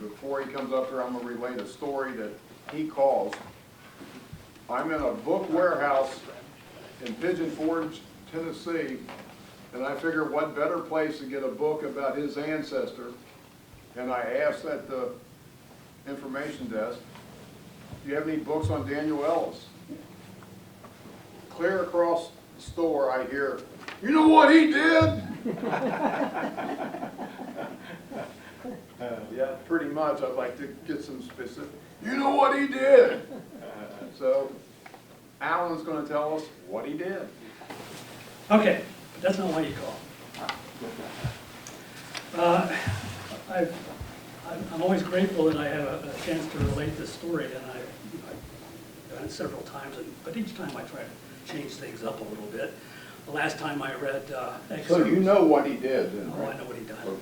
before he comes up here, I'm going to relate a story that he calls. I'm in a book warehouse in Pigeon Forge, Tennessee, and I figured what better place to get a book about his ancestor. And I asked at the information desk, do you have any books on Daniel Ellis? Clear across the store, I hear, you know what he did? Yeah, pretty much. I'd like to get some specific. You know what he did? So Alan's going to tell us what he did. Okay, but that's not why you call. I'm always grateful that I have a chance to relate this story, and I've done it several times, but each time I try to change things up a little bit. The last time I read excerpts. So you know what he did, then, Oh, right? I know what he done.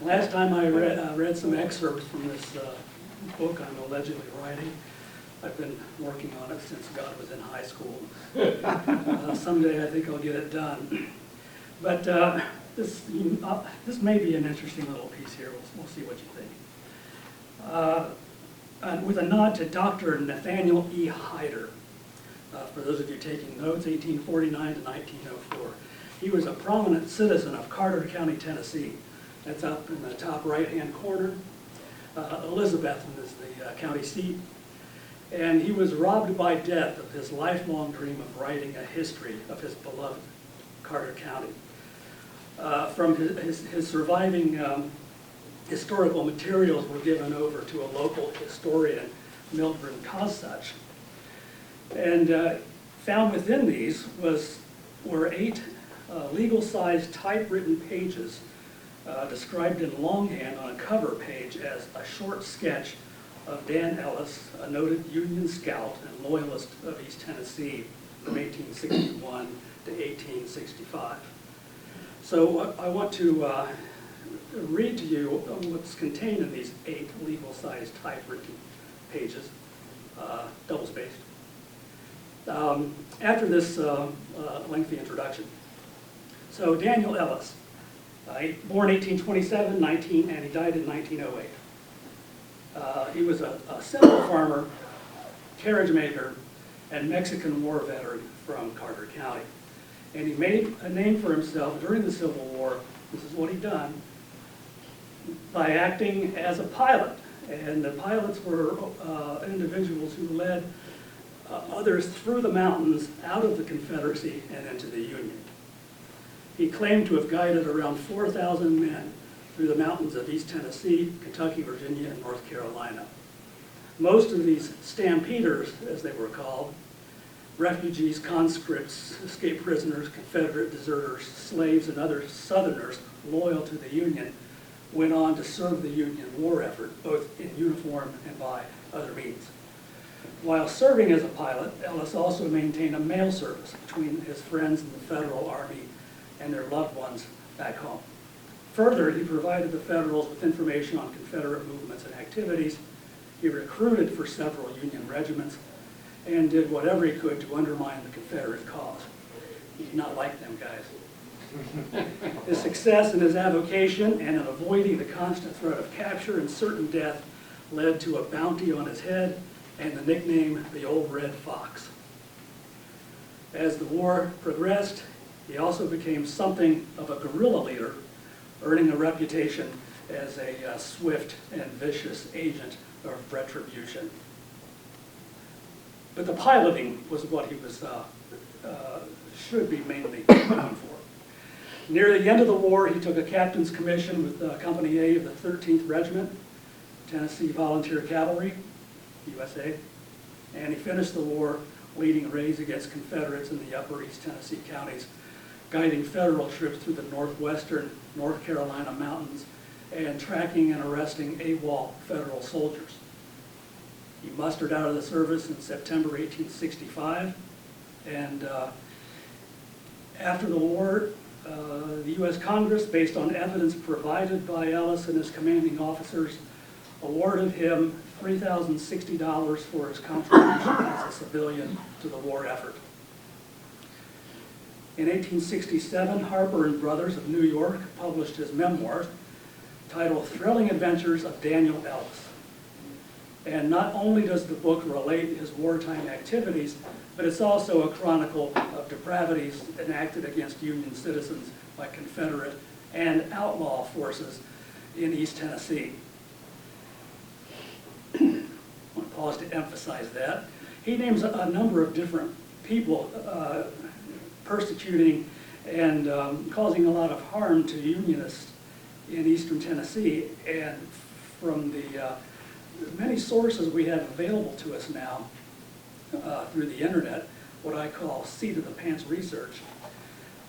Last time I read some excerpts from this book I'm allegedly writing. I've been working on it since God was in high school. Someday I think I'll get it done. But this may be an interesting little piece here. We'll see what you think. With a nod to Dr. Nathaniel E. Hyder. For those of you taking notes, 1849 to 1904. He was a prominent citizen of Carter County, Tennessee. That's up in the top right-hand corner. Elizabethton is the county seat. And he was robbed by death of his lifelong dream of writing a history of his beloved Carter County. From his surviving historical materials were given over to a local historian, Mildred Cossuch. And found within these were 8 legal-sized typewritten pages described in longhand on a cover page as a short sketch of Dan Ellis, a noted Union scout and loyalist of East Tennessee from 1861 to 1865. So I want to read to you what's contained in these 8 legal-sized typewritten pages, double-spaced. After this lengthy introduction. So Daniel Ellis, born 1827, and he died in 1908. He was a simple farmer, carriage maker, and Mexican War veteran from Carter County. And he made a name for himself during the Civil War. This is what he done by acting as a pilot. And the pilots were individuals who led others through the mountains out of the Confederacy and into the Union. He claimed to have guided around 4,000 men through the mountains of East Tennessee, Kentucky, Virginia, and North Carolina. Most of these stampeders, as they were called, refugees, conscripts, escaped prisoners, Confederate deserters, slaves, and other Southerners loyal to the Union, went on to serve the Union war effort, both in uniform and by other means. While serving as a pilot, Ellis also maintained a mail service between his friends in the Federal Army and their loved ones back home. Further, he provided the Federals with information on Confederate movements and activities. He recruited for several Union regiments and did whatever he could to undermine the Confederate cause. He did not like them guys. His success in his avocation and in avoiding the constant threat of capture and certain death led to a bounty on his head and the nickname, the Old Red Fox. As the war progressed, he also became something of a guerrilla leader, earning a reputation as a swift and vicious agent of retribution. But the piloting was what he was should be mainly known for. Near the end of the war, he took a captain's commission with Company A of the 13th Regiment, Tennessee Volunteer Cavalry, USA, and he finished the war leading raids against Confederates in the upper East Tennessee counties, guiding Federal troops through the northwestern North Carolina mountains and tracking and arresting AWOL Federal soldiers. He mustered out of the service in September 1865, and after the war, the U.S. Congress, based on evidence provided by Ellis and his commanding officers, awarded him $3,060 for his contribution as a civilian to the war effort. In 1867, Harper and Brothers of New York published his memoirs, titled Thrilling Adventures of Daniel Ellis. And not only does the book relate his wartime activities, but it's also a chronicle of depravities enacted against Union citizens by Confederate and outlaw forces in East Tennessee. I want to pause to emphasize that. He names a number of different people persecuting and causing a lot of harm to Unionists in eastern Tennessee. And from the many sources we have available to us now through the internet, what I call seat-of-the-pants research,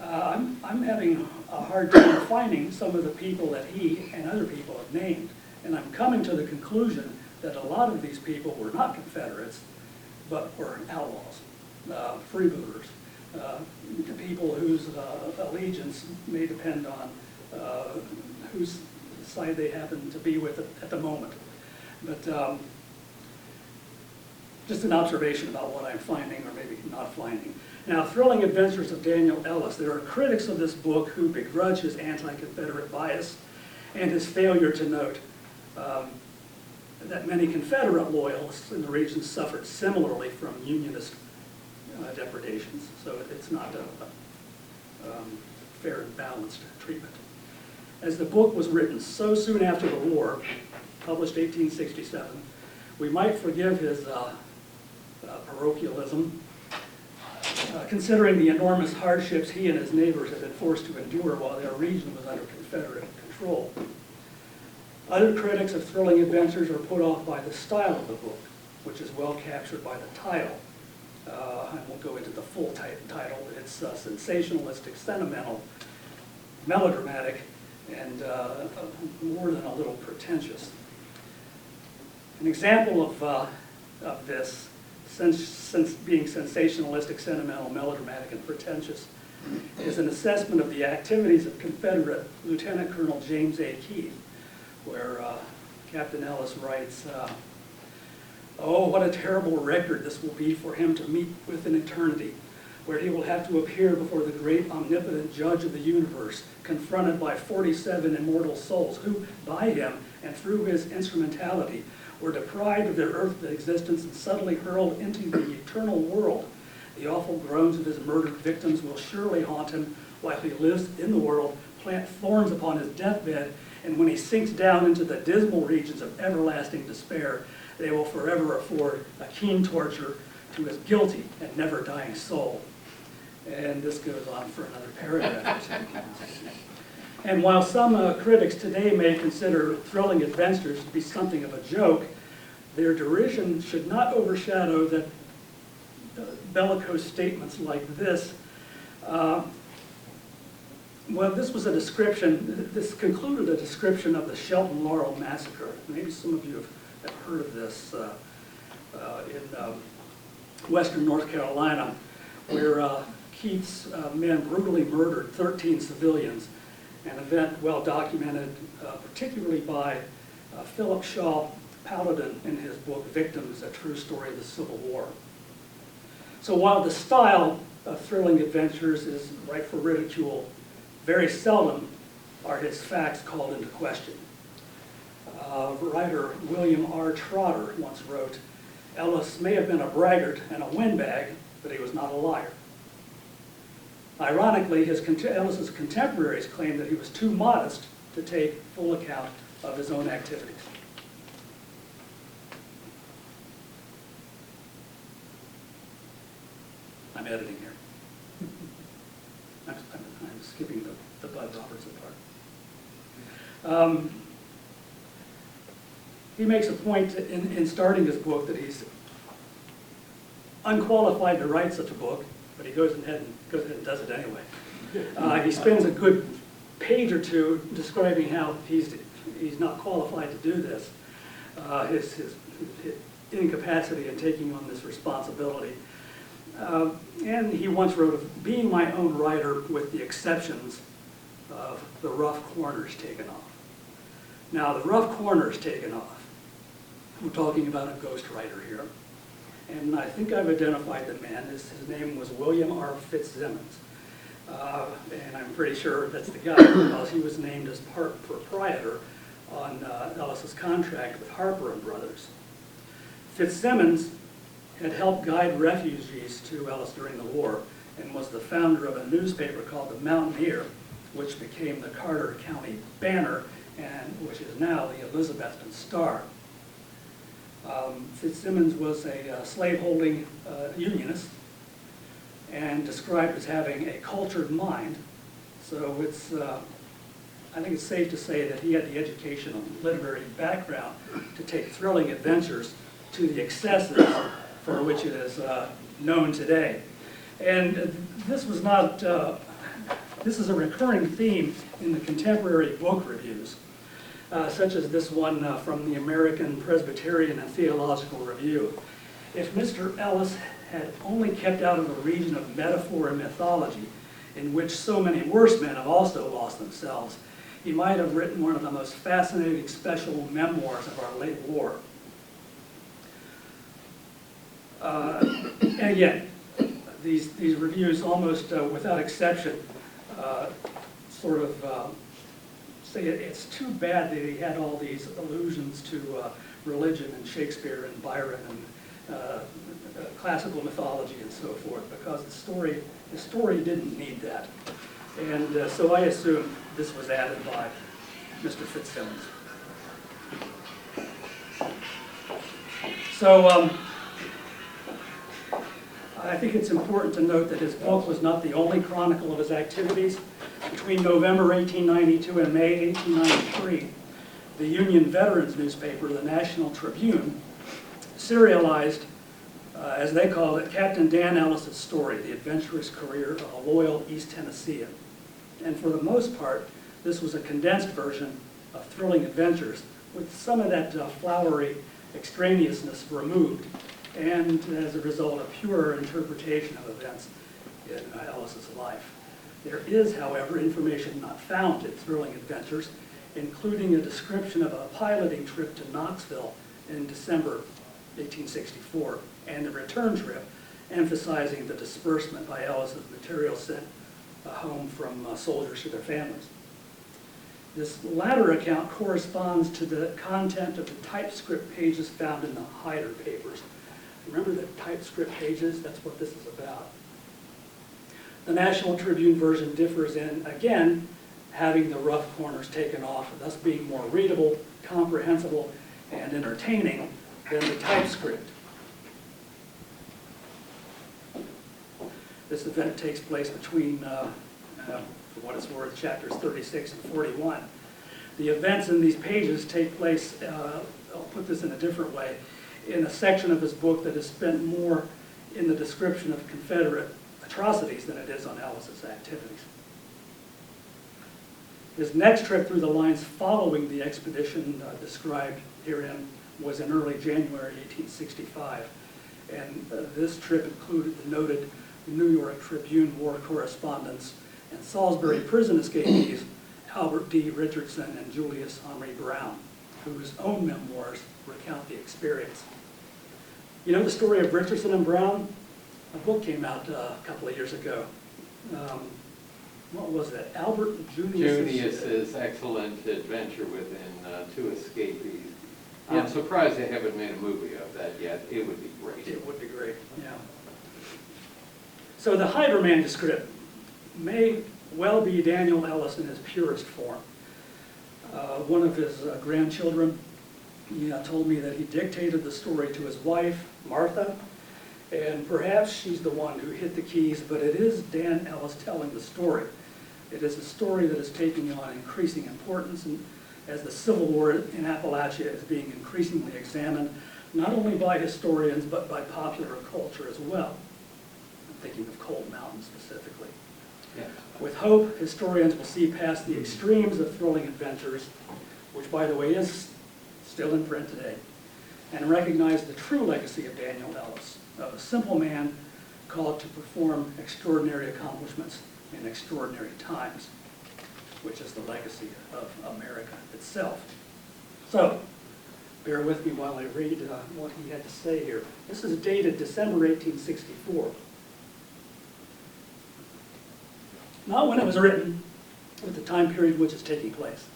I'm having a hard time finding some of the people that he and other people have named. And I'm coming to the conclusion that a lot of these people were not Confederates, but were outlaws, freebooters, people whose allegiance may depend on whose side they happen to be with at the moment. But just an observation about what I'm finding, or maybe not finding. Now, Thrilling Adventures of Daniel Ellis. There are critics of this book who begrudge his anti-Confederate bias and his failure to note that many Confederate loyalists in the region suffered similarly from Unionist depredations. So it's not a fair and balanced treatment. As the book was written so soon after the war, published 1867, we might forgive his parochialism, considering the enormous hardships he and his neighbors had been forced to endure while their region was under Confederate control. Other critics of Thrilling Adventures are put off by the style of the book, which is well captured by the title. I won't go into the full title. It's sensationalistic, sentimental, melodramatic, and more than a little pretentious. An example of this, since being sensationalistic, sentimental, melodramatic, and pretentious, is an assessment of the activities of Confederate Lieutenant Colonel James A. Keith, where Captain Ellis writes, "Oh, what a terrible record this will be for him to meet with in eternity, where he will have to appear before the great omnipotent judge of the universe, confronted by 47 immortal souls who, by him and through his instrumentality, were deprived of their earthly existence and suddenly hurled into the eternal world. The awful groans of his murdered victims will surely haunt him while he lives in the world, plant thorns upon his deathbed, and when he sinks down into the dismal regions of everlasting despair, they will forever afford a keen torture to his guilty and never dying soul." And this goes on for another paragraph or two. And while some critics today may consider Thrilling Adventures to be something of a joke, their derision should not overshadow that bellicose statements like this. Well, this was a description, this concluded a description of the Shelton Laurel Massacre. Maybe some of you have heard of this in western North Carolina, where Keith's men brutally murdered 13 civilians, an event well documented, particularly by Philip Shaw Paladin in his book Victims, A True Story of the Civil War. So while the style of Thrilling Adventures is ripe for ridicule, very seldom are his facts called into question. Writer William R. Trotter once wrote, "Ellis may have been a braggart and a windbag, but he was not a liar." Ironically, Ellis's contemporaries claimed that he was too modest to take full account of his own activities. I'm editing here. I'm skipping the Bud Robertson part. He makes a point in starting his book that he's unqualified to write such a book, but he goes ahead and does it anyway. He spends a good page or two describing how he's not qualified to do this, his incapacity in taking on this responsibility. And he once wrote of being my own writer with the exceptions of the rough corners taken off. Now, the rough corners taken off, we're talking about a ghostwriter here. And I think I've identified the man. His name was William R. Fitzsimmons. And I'm pretty sure that's the guy because he was named as part proprietor on Ellis's contract with Harper and Brothers. Fitzsimmons had helped guide refugees to Ellis during the war and was the founder of a newspaper called the Mountaineer, which became the Carter County Banner and which is now the Elizabethton Star. Fitzsimmons was a slaveholding unionist and described as having a cultured mind. So it's, I think it's safe to say that he had the educational and literary background to take thrilling adventures to the excesses for which it is known today. And this was not, this is a recurring theme in the contemporary book reviews, such as this one from the American Presbyterian and Theological Review. If Mr. Ellis had only kept out of the region of metaphor and mythology, in which so many worse men have also lost themselves, he might have written one of the most fascinating special memoirs of our late war. And again, these reviews almost without exception sort of say it's too bad that he had all these allusions to religion and Shakespeare and Byron and classical mythology and so forth, because the story didn't need that. And so I assume this was added by Mr. Fitzsimmons. So I think it's important to note that his book was not the only chronicle of his activities. Between November 1892 and May 1893, the Union Veterans newspaper, the National Tribune, serialized, as they called it, Captain Dan Ellis's story, the adventurous career of a loyal East Tennessean. And for the most part, this was a condensed version of thrilling adventures with some of that flowery extraneousness removed, and as a result, a purer interpretation of events in Ellis's life. There is, however, information not found in Thrilling Adventures, including a description of a piloting trip to Knoxville in December 1864, and the return trip, emphasizing the disbursement by Ellis's material sent home from soldiers to their families. This latter account corresponds to the content of the typescript pages found in the Hyder papers. Remember the typescript pages? That's what this is about. The National Tribune version differs in, again, having the rough corners taken off, thus being more readable, comprehensible, and entertaining than the typescript. This event takes place between, for what it's worth, chapters 36 and 41. The events in these pages take place, I'll put this in a different way, in a section of his book that is spent more in the description of Confederate atrocities than it is on Ellis's activities. His next trip through the lines following the expedition described herein was in early January 1865, and this trip included the noted New York Tribune war correspondents and Salisbury prison escapees Albert D. Richardson and Julius Henry Brown, whose own memoirs recount the experience. You know the story of Richardson and Brown? A book came out a couple of years ago. What was it? Albert Junius's excellent adventure within two escapees. Yeah. I'm surprised they haven't made a movie of that yet. It would be great. It would be great, yeah. So the Hyder manuscript may well be Daniel Ellis in his purest form. One of his grandchildren told me that he dictated the story to his wife, Martha, and perhaps she's the one who hit the keys, but it is Dan Ellis telling the story. It is a story that is taking on increasing importance, and as the Civil War in Appalachia is being increasingly examined, not only by historians, but by popular culture as well. I'm thinking of Cold Mountain specifically. Yeah. With hope, historians will see past the extremes of Thrilling Adventures, which, by the way, is still in print today, and recognize the true legacy of Daniel Ellis, of a simple man called to perform extraordinary accomplishments in extraordinary times, which is the legacy of America itself. So, bear with me while I read what he had to say here. This is dated December 1864. Not when it was written, but the time period which is taking place.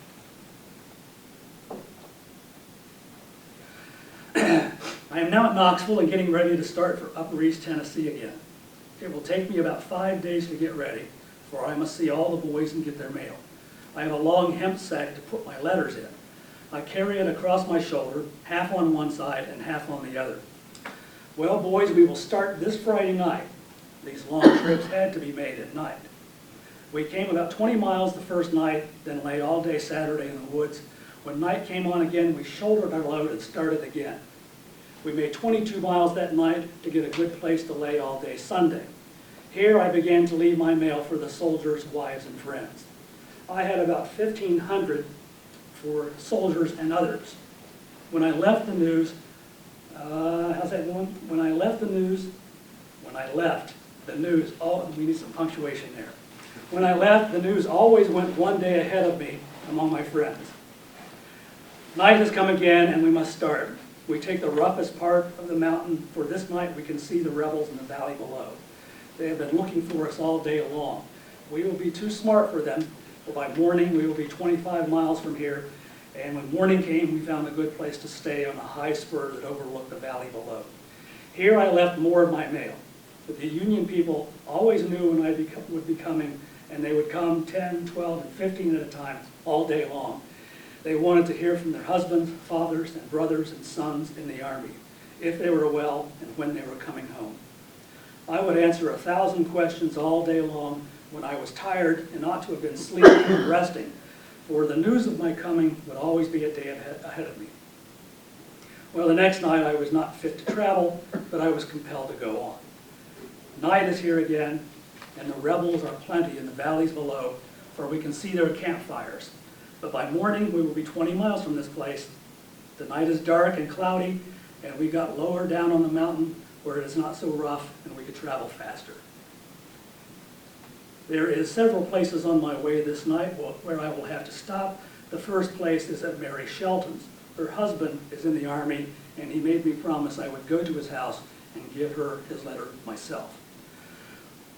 I am now at Knoxville and getting ready to start for Upper East Tennessee again. It will take me about 5 days to get ready, for I must see all the boys and get their mail. I have a long hemp sack to put my letters in. I carry it across my shoulder, half on one side and half on the other. Well, boys, we will start this Friday night. These long trips had to be made at night. We came about 20 miles the first night, then lay all day Saturday in the woods. When night came on again, we shouldered our load and started again. We made 22 miles that night to get a good place to lay all day Sunday. Here I began to leave my mail for the soldiers' wives and friends. I had about 1,500 for soldiers and others. When I left the news, how's that going? When I left the news, we need some punctuation there. When I left, the news always went one day ahead of me among my friends. Night has come again and we must start. We take the roughest part of the mountain, for this night we can see the rebels in the valley below. They have been looking for us all day long. We will be too smart for them, but by morning we will be 25 miles from here, and when morning came we found a good place to stay on a high spur that overlooked the valley below. Here I left more of my mail, but the Union people always knew when I would be coming, and they would come 10, 12, and 15 at a time all day long. They wanted to hear from their husbands, fathers, and brothers and sons in the Army, if they were well and when they were coming home. I would answer 1,000 questions all day long when I was tired and ought to have been sleeping and resting, for the news of my coming would always be a day ahead of me. Well, the next night I was not fit to travel, but I was compelled to go on. Night is here again, and the rebels are plenty in the valleys below, for we can see their campfires. But by morning, we will be 20 miles from this place. The night is dark and cloudy, and we got lower down on the mountain where it is not so rough and we could travel faster. There is several places on my way this night where I will have to stop. The first place is at Mary Shelton's. Her husband is in the Army, and he made me promise I would go to his house and give her his letter myself.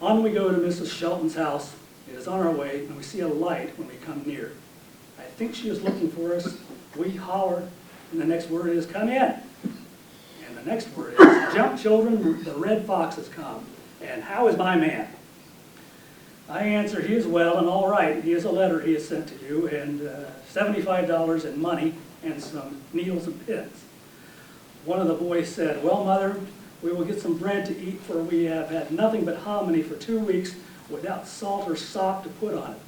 On we go to Mrs. Shelton's house. It is on our way, and we see a light when we come near. I think she is looking for us. We holler, and the next word is, "Come in." And the next word is, "Jump, children, the red fox has come. And how is my man?" I answer, "He is well and all right. He has a letter he has sent to you, and $75 in money and some needles and pins." One of the boys said, "Well, Mother, we will get some bread to eat, for we have had nothing but hominy for 2 weeks without salt or sop to put on it."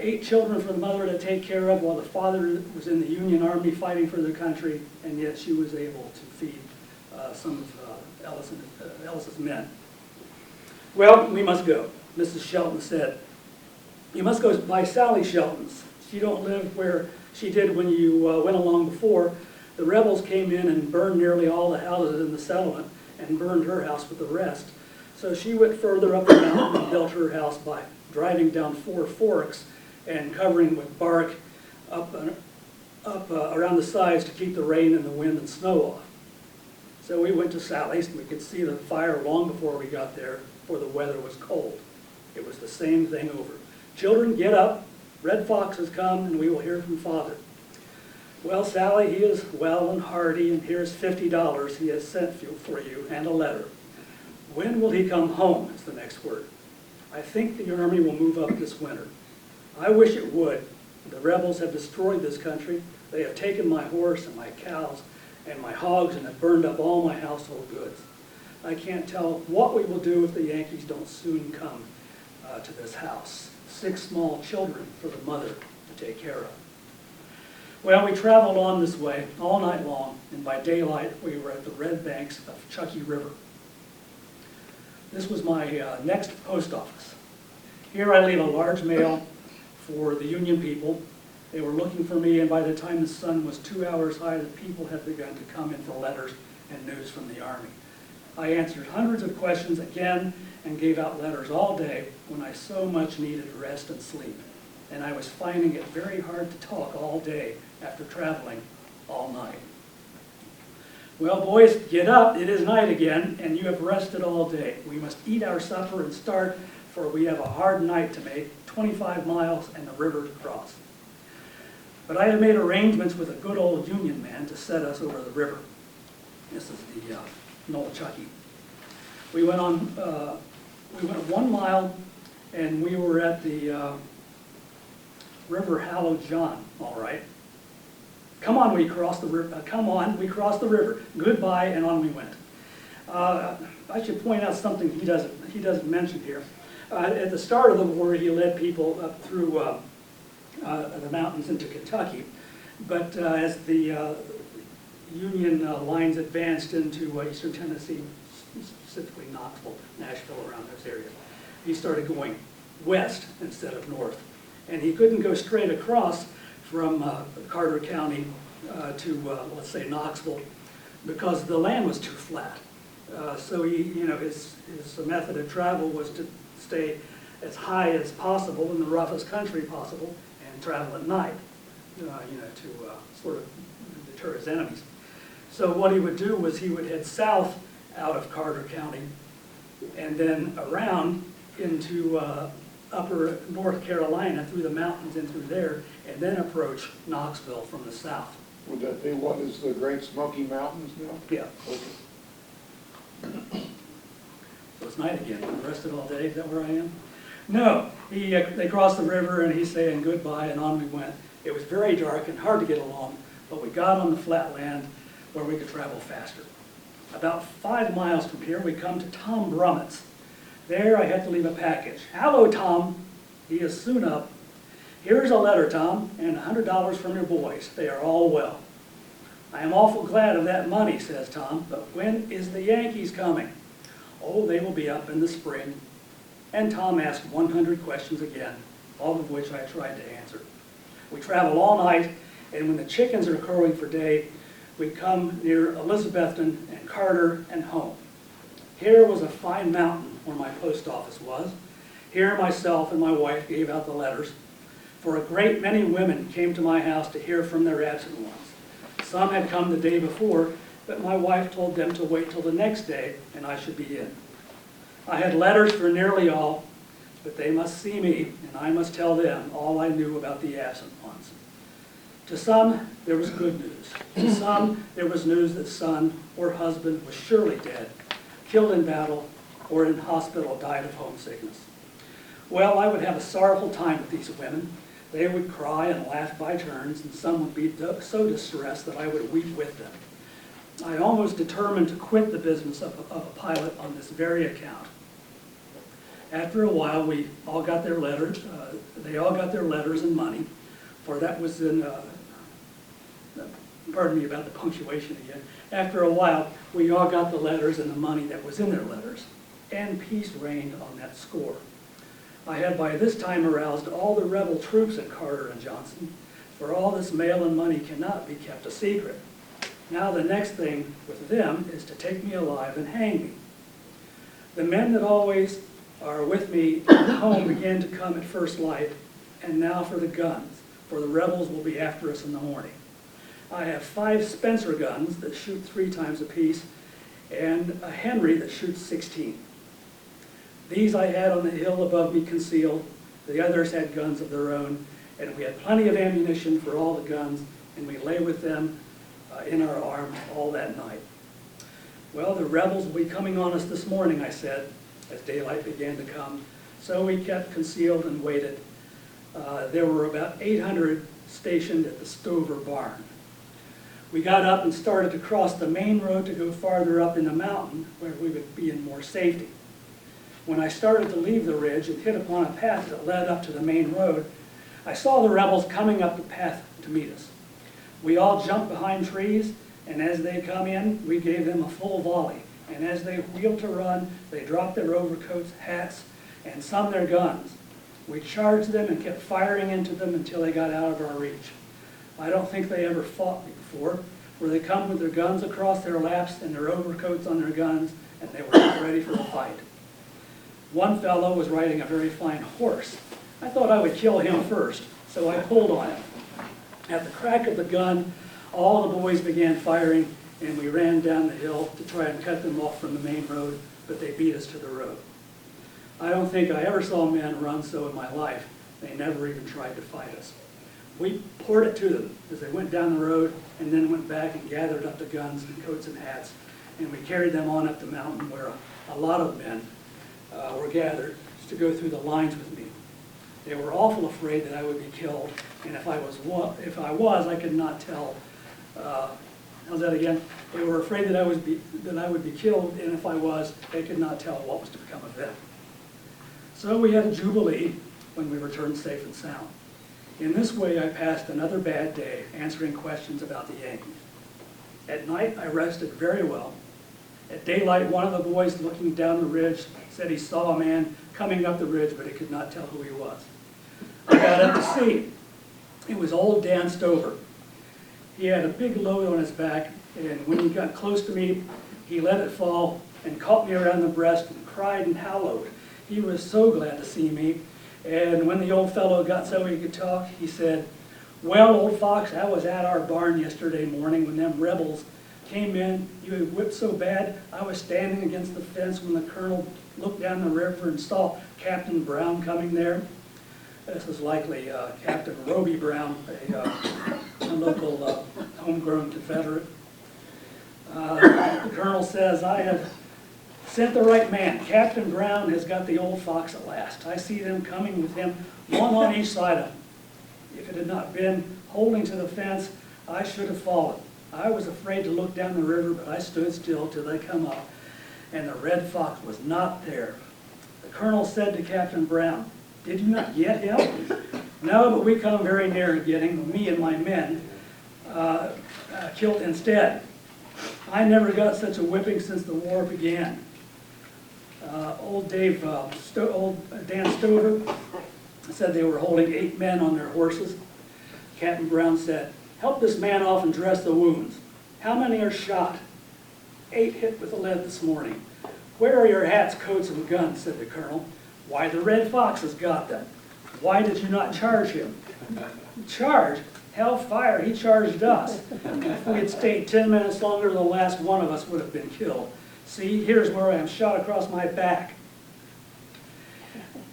8 children for the mother to take care of while the father was in the Union Army fighting for the country, and yet she was able to feed some of Ellis's men. Well, we must go. Mrs. Shelton said, "You must go by Sally Shelton's. She don't live where she did when you went along before. The rebels came in and burned nearly all the houses in the settlement and burned her house with the rest. So she went further up the mountain and built her house by driving down 4 forks and covering with bark up around the sides to keep the rain and the wind and snow off. So we went to Sally's, and we could see the fire long before we got there, for the weather was cold. It was the same thing over. 'Children, get up. Red Fox has come, and we will hear from Father.' 'Well, Sally, he is well and hearty, and here's $50 he has sent for you, and a letter.' 'When will he come home?' is the next word. 'I think the Army will move up this winter.' 'I wish it would. The rebels have destroyed this country. They have taken my horse and my cows and my hogs and have burned up all my household goods. I can't tell what we will do if the Yankees don't soon come to this house. 6 small children for the mother to take care of.' Well, we traveled on this way all night long, and by daylight we were at the red banks of Chucky River. This was my next post office. Here I leave a large mail for the Union people. They were looking for me, and by the time the sun was 2 hours high, the people had begun to come in for letters and news from the Army. I answered hundreds of questions again and gave out letters all day when I so much needed rest and sleep. And I was finding it very hard to talk all day after traveling all night. Well, boys, get up. It is night again, and you have rested all day. We must eat our supper and start, for we have a hard night to make, 25 miles and the river to cross. But I have made arrangements with a good old Union man to set us over the river. This is the Nolichucky. We went 1 mile, and we were at the River Hallow John, all right. Come on, we crossed the river. Come on, we crossed the river. Goodbye, and on we went. I should point out something he doesn't mention here. At the start of the war, he led people up through the mountains into Kentucky, but as the Union lines advanced into eastern Tennessee, specifically Knoxville, Nashville, around those areas, he started going west instead of north. And he couldn't go straight across from Carter County to, let's say, Knoxville, because the land was too flat. So his method of travel was to stay as high as possible in the roughest country possible and travel at night, to sort of deter his enemies. So what he would do was he would head south out of Carter County and then around into upper North Carolina through the mountains and through there, and then approach Knoxville from the south. Would that be what is the Great Smoky Mountains now? Yeah. Okay. So it's night again. I rested all day. Is that where I am? No. They crossed the river, and he's saying goodbye, and on we went. It was very dark and hard to get along, but we got on the flat land where we could travel faster. About 5 miles from here, we come to Tom Brummett's. There I had to leave a package. Hello, Tom. He is soon up. Here's a letter, Tom, and $100 from your boys. They are all well. I am awful glad of that money, says Tom, but when is the Yankees coming? Oh, they will be up in the spring. And Tom asked 100 questions again, all of which I tried to answer. We travel all night, and when the chickens are crowing for day, we come near Elizabethton and Carter and home. Here was a fine mountain where my post office was. Here myself and my wife gave out the letters, for a great many women came to my house to hear from their absent ones. Some had come the day before, but my wife told them to wait till the next day and I should be in. I had letters for nearly all, but they must see me and I must tell them all I knew about the absent ones. To some, there was good news. To some, there was news that son or husband was surely dead, killed in battle, or in hospital died of homesickness. Well, I would have a sorrowful time with these women. They would cry and laugh by turns, and some would be so distressed that I would weep with them. I almost determined to quit the business of a pilot on this very account. After a while, we all got their letters. They all got their letters and money, for that was in, pardon me about the punctuation again. After a while, we all got the letters and the money that was in their letters, and peace reigned on that score. I had by this time aroused all the rebel troops at Carter and Johnson, for all this mail and money cannot be kept a secret. Now the next thing with them is to take me alive and hang me. The men that always are with me at home began to come at first light, and now for the guns, for the rebels will be after us in the morning. I have 5 Spencer guns that shoot 3 times apiece, and a Henry that shoots 16. These I had on the hill above me concealed. The others had guns of their own, and we had plenty of ammunition for all the guns, and we lay with them in our arms all that night. Well, the rebels will be coming on us this morning, I said, as daylight began to come. So we kept concealed and waited. There were about 800 stationed at the Stover barn. We got up and started to cross the main road to go farther up in the mountain where we would be in more safety. When I started to leave the ridge and hit upon a path that led up to the main road, I saw the rebels coming up the path to meet us. We all jumped behind trees, and as they come in, we gave them a full volley. And as they wheeled to run, they dropped their overcoats, hats, and some their guns. We charged them and kept firing into them until they got out of our reach. I don't think they ever fought before, where they come with their guns across their laps and their overcoats on their guns, and they were ready for the fight. One fellow was riding a very fine horse. I thought I would kill him first, so I pulled on him. At the crack of the gun, all the boys began firing, and we ran down the hill to try and cut them off from the main road, but they beat us to the road. I don't think I ever saw men run so in my life. They never even tried to fight us. We poured it to them as they went down the road, and then went back and gathered up the guns and coats and hats. And we carried them on up the mountain where a lot of men were gathered to go through the lines with me. They were awful afraid that I would be killed, and if I was, I could not tell. How's that again? They were afraid that I would be killed, and if I was, they could not tell what was to become of them. So we had a jubilee when we returned safe and sound. In this way, I passed another bad day answering questions about the Yankees. At night, I rested very well. At daylight, one of the boys looking down the ridge said he saw a man coming up the ridge, but he could not tell who he was. I got up to see. It was old Dan Stover. He had a big load on his back, and when he got close to me, he let it fall and caught me around the breast and cried and howled. He was so glad to see me, and when the old fellow got so he could talk, he said, "Well, old fox, I was at our barn yesterday morning when them rebels came in. You had whipped so bad, I was standing against the fence when the colonel looked down the river and saw Captain Brown coming there." This was likely Captain Roby Brown, a local homegrown Confederate. The colonel says, "I have sent the right man. Captain Brown has got the old fox at last. I see them coming with him, one on each side of him. If it had not been holding to the fence, I should have fallen. I was afraid to look down the river, but I stood still till they come up, and the red fox was not there." The colonel said to Captain Brown, "Did you not get him?" "No, but we come very near getting me and my men killed instead. I never got such a whipping since the war began." Old Dan Stover said they were holding 8 men on their horses. Captain Brown said, "Help this man off and dress the wounds. How many are shot?" 8 hit with the lead this morning." "Where are your hats, coats, and guns?" said the colonel. "Why, the red fox has got them." "Why did you not charge him?" "Charge? Hellfire, he charged us. If we had stayed 10 minutes longer, the last one of us would have been killed. See, here's where I am shot across my back."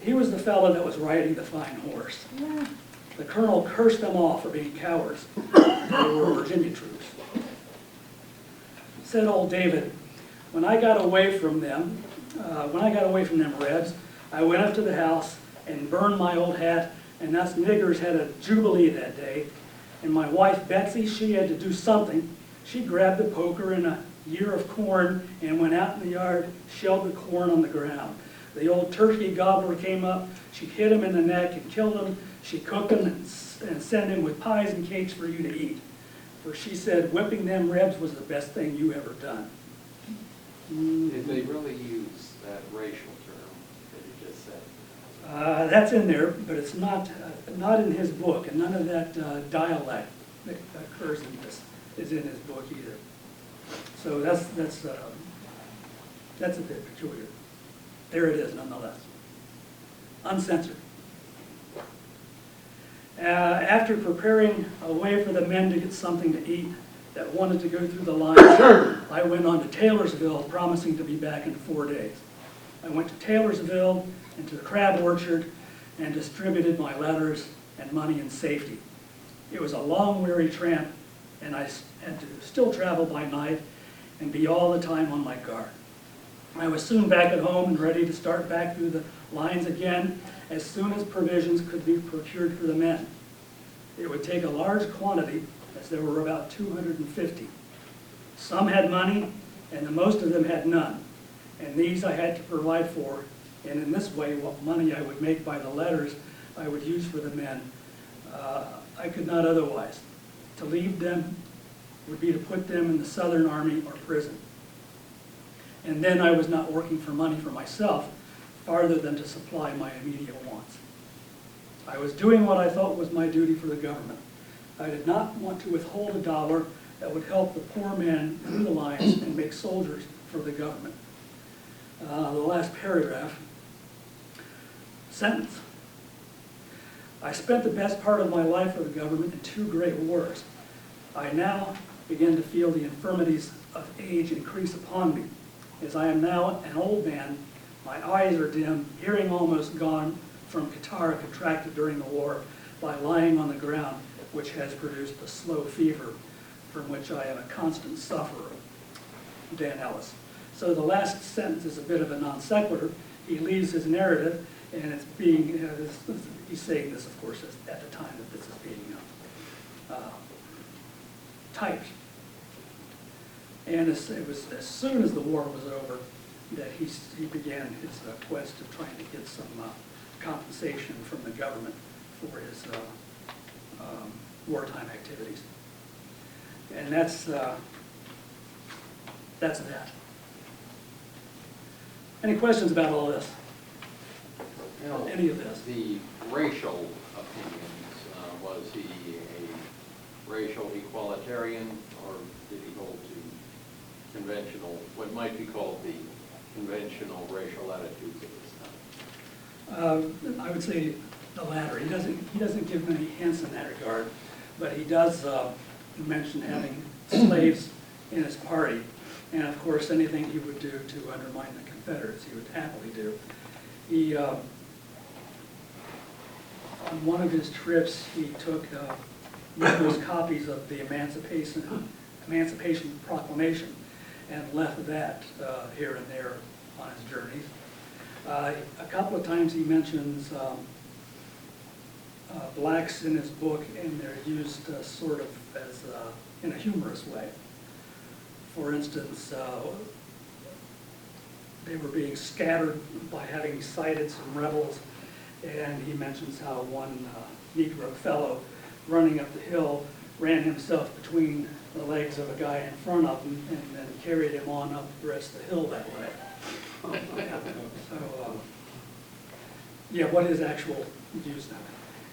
He was the fellow that was riding the fine horse. The colonel cursed them all for being cowards. They were Virginia troops. Said old David, when I got away from them Rebs, I went up to the house and burned my old hat, and us niggers had a jubilee that day. And my wife Betsy, she had to do something. She grabbed the poker and a ear of corn and went out in the yard, shelled the corn on the ground. The old turkey gobbler came up, she hit him in the neck and killed him. She cooked him and sent him with pies and cakes for you to eat. For she said whipping them Rebs was the best thing you ever done. Did they really use that racial term that you just said? That's in there, but it's not in his book, and none of that dialect that occurs in this is in his book either. So that's a bit peculiar. There it is, nonetheless. Uncensored. After preparing a way for the men to get something to eat that wanted to go through the lines, I went on to Taylorsville, promising to be back in 4 days. I went to Taylorsville and to the crab orchard and distributed my letters and money in safety. It was a long, weary tramp, and I had to still travel by night and be all the time on my guard. I was soon back at home and ready to start back through the lines again as soon as provisions could be procured for the men. It would take a large quantity, as there were about 250. Some had money, and the most of them had none, and these I had to provide for, and in this way what money I would make by the letters I would use for the men, I could not otherwise. To leave them would be to put them in the Southern Army or prison. And then I was not working for money for myself, farther than to supply my immediate wants. I was doing what I thought was my duty for the government. I did not want to withhold a dollar that would help the poor men through the lines and make soldiers for the government. The last paragraph, sentence. I spent the best part of my life for the government in 2 great wars. I now begin to feel the infirmities of age increase upon me. As I am now an old man, my eyes are dim, hearing almost gone from catarrh contracted during the war by lying on the ground which has produced a slow fever from which I am a constant sufferer. Dan Ellis. So the last sentence is a bit of a non sequitur. He leaves his narrative, and it's being, he's saying this, of course, at the time that this is being typed. And it was as soon as the war was over that he began his quest of trying to get some compensation from the government for his wartime activities. And that's that. Any questions about all this? You know, Any of this? the racial opinions, was he a racial equalitarian, or did he hold to conventional, what might be called the conventional racial attitudes of his time? I would say the latter. He doesn't give many hints in that regard, but he does mention having slaves in his party, and of course anything he would do to undermine the Confederates he would happily do. He on one of his trips he took numerous copies of the Emancipation Proclamation and left that here and there on his journeys. A couple of times he mentions blacks in his book, and they're used sort of as in a humorous way. For instance, they were being scattered by having sighted some rebels, and he mentions how one Negro fellow running up the hill ran himself between the legs of a guy in front of him and then carried him on up the rest of the hill that way. So, yeah, what his actual views now?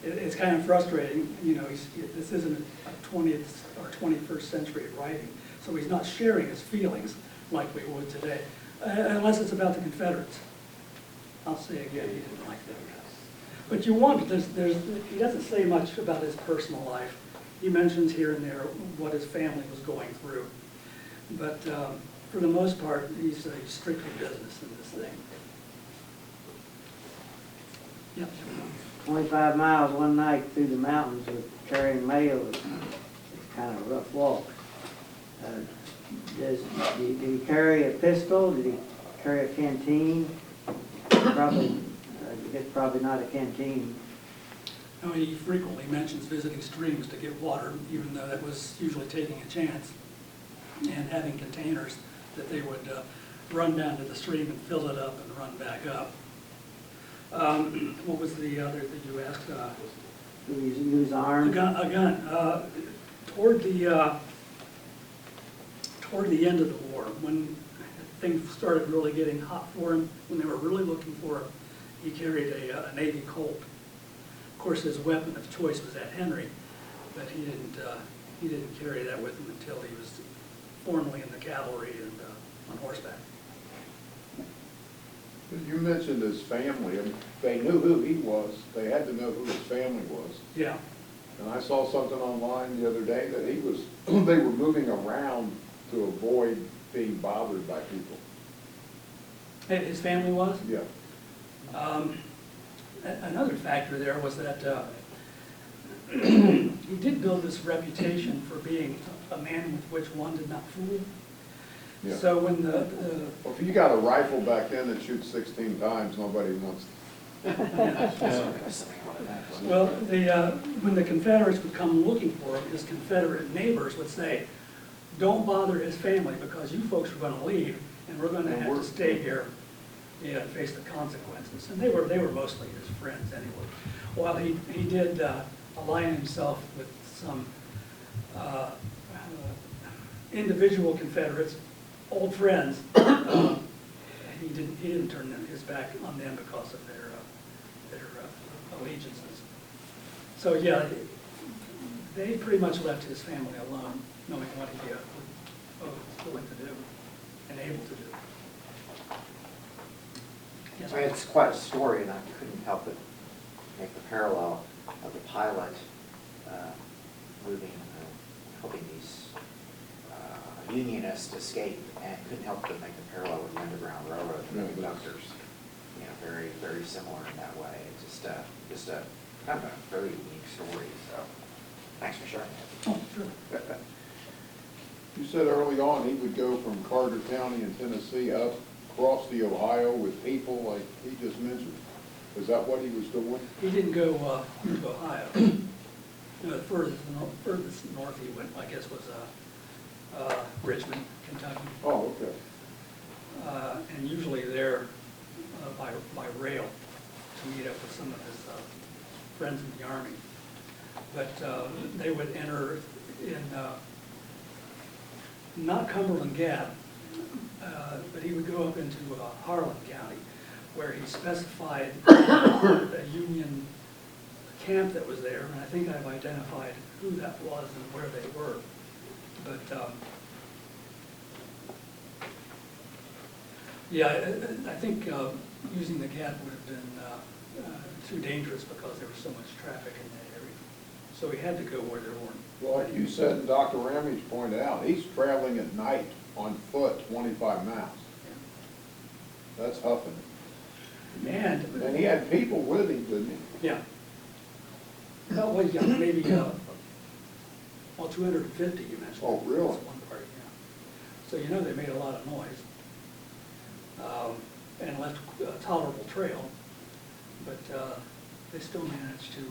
It's kind of frustrating, you know. This isn't a 20th or 21st century writing, so he's not sharing his feelings like we would today, unless it's about the Confederates. I'll say again, he didn't like them. But you want, he doesn't say much about his personal life. He mentions here and there what his family was going through. But for the most part, he's strictly business in this thing. Yep. 25 miles one night through the mountains with carrying mail is kind of a rough walk. Did he carry a pistol? Did he carry a canteen? Probably, I guess probably not a canteen. No, he frequently mentions visiting streams to get water, even though that was usually taking a chance, and having containers that they would run down to the stream and fill it up and run back up. What was the other that you asked? Do he use arms? A gun. Toward the end of the war, when things started really getting hot for him, when they were really looking for him, he carried a Navy Colt. Of course, his weapon of choice was that Henry, but he didn't carry that with him until he was formally in the cavalry and on horseback. You mentioned his family, and they knew who he was. They had to know who his family was. Yeah. And I saw something online the other day that he was, they were moving around to avoid being bothered by people. His family was? Yeah. Another factor there was that he did build this reputation for being a man with which one did not fool. Yeah. So when Well, if you got a rifle back then that shoots 16 times, nobody wants. Well, when the Confederates would come looking for him, his Confederate neighbors would say, "Don't bother his family because you folks are going to leave, and we're going to have to stay here and face the consequences." And they were mostly his friends anyway. While he did align himself with some individual Confederates, old friends, he didn't turn his back on them because of their allegiances. So yeah, they pretty much left his family alone, knowing what he was willing to do and able to do. Yes, I mean, it's quite a story, and I couldn't help but make the parallel of the pilot helping these Unionists escape, and couldn't help but make the parallel with the Underground Railroad and the conductors. You know, very, very similar in that way. It's just a kind of a very unique story. So Thanks for sharing that. Oh, sure. You said early on he would go from Carter County in Tennessee up across the Ohio with people like he just mentioned. Is that what he was doing? He didn't go to Ohio. The furthest north he went, I guess, was Richmond, Kentucky. Oh, okay. And usually there by rail to meet up with some of his friends in the Army. But they would enter in, not Cumberland Gap, but he would go up into Harlan County, where he specified a Union camp that was there, and I think I've identified who that was and where they were. But yeah, I think using the Gap would have been too dangerous because there was so much traffic in that area. So he had to go where there weren't. Well, like you said, and Dr. Ramage pointed out, he's traveling at night on foot 25 miles. That's huffing. And And he had people with him, didn't he? yeah. Well, yeah, maybe, well, 250 you mentioned. Oh, really? That's one part, yeah. So you know they made a lot of noise. And left a tolerable trail, but they still managed to,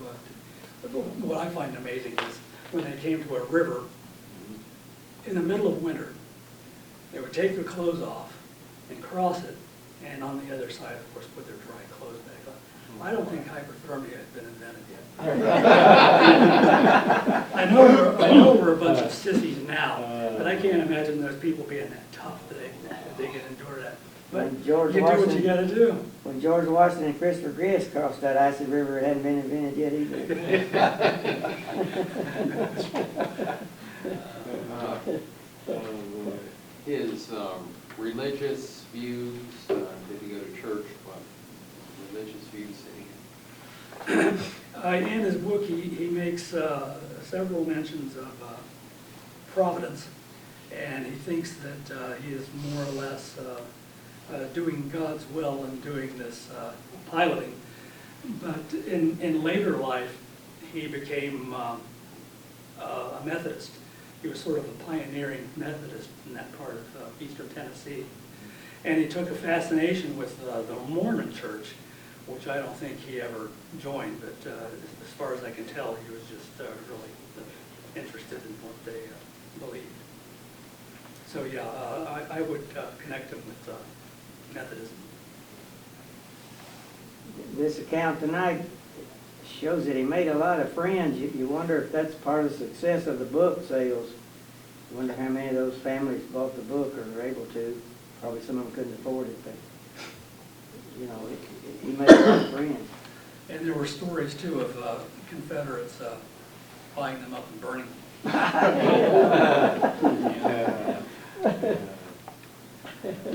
what I find amazing is when they came to a river in the middle of winter, they would take their clothes off and cross it, and on the other side, of course, put their dry clothes back on. I don't think hyperthermia had been invented yet. I know we're a bunch of sissies now, but I can't imagine those people being that tough that they can endure that. But When you George do what you Washington, gotta do. when George Washington and Christopher Griss crossed that icy river, it hadn't been invented yet either. His religious views, did he go to church? What religious views did he have? In his book, he makes several mentions of providence, and he thinks that he is more or less doing God's will and doing this piloting. But in later life, he became a Methodist. He was sort of a pioneering Methodist in that part of eastern Tennessee. And he took a fascination with the Mormon church, which I don't think he ever joined, but as far as I can tell, he was just really interested in what they believed. So yeah, I would connect him with Methodism. This account tonight shows that he made a lot of friends. You wonder if that's part of the success of the book sales. You wonder how many of those families bought the book or were able to. Probably some of them couldn't afford it, but you know, he made a lot of friends. And there were stories too of Confederates buying them up and burning them.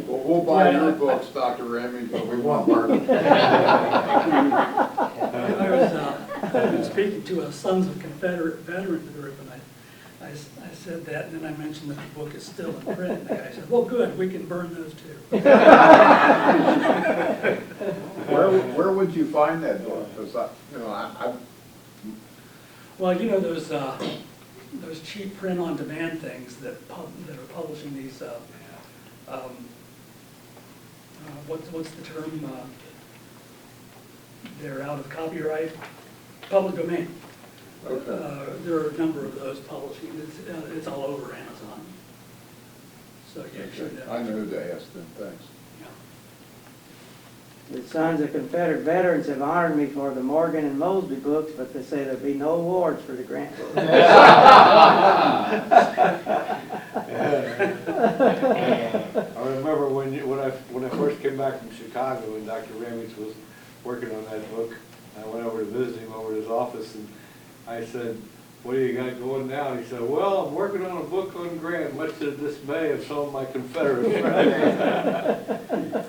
Well, we'll buy your books, Dr. Ramage, but we won't burn them. I was speaking to a Sons of Confederate Veterans group, and I said that, and then I mentioned that the book is still in print, and the guy said, well, good, we can burn those too. Where would you find that book? Because Well, you know those cheap print-on-demand things that are publishing these, what's the term? They're out of copyright, public domain. Okay. There are a number of those publishing. It's all over Amazon. So yeah, you should. I know who to ask then, thanks. Yeah. The Sons of Confederate Veterans have honored me for the Morgan and Mosby books, but they say there'll be no awards for the Grant book. I remember when I first came back from Chicago and Dr. Ramage was working on that book. I went over to visit him over at his office, and I said, what do you got going now? He said, well, I'm working on a book on Grant, much to the dismay of some of my Confederate friends.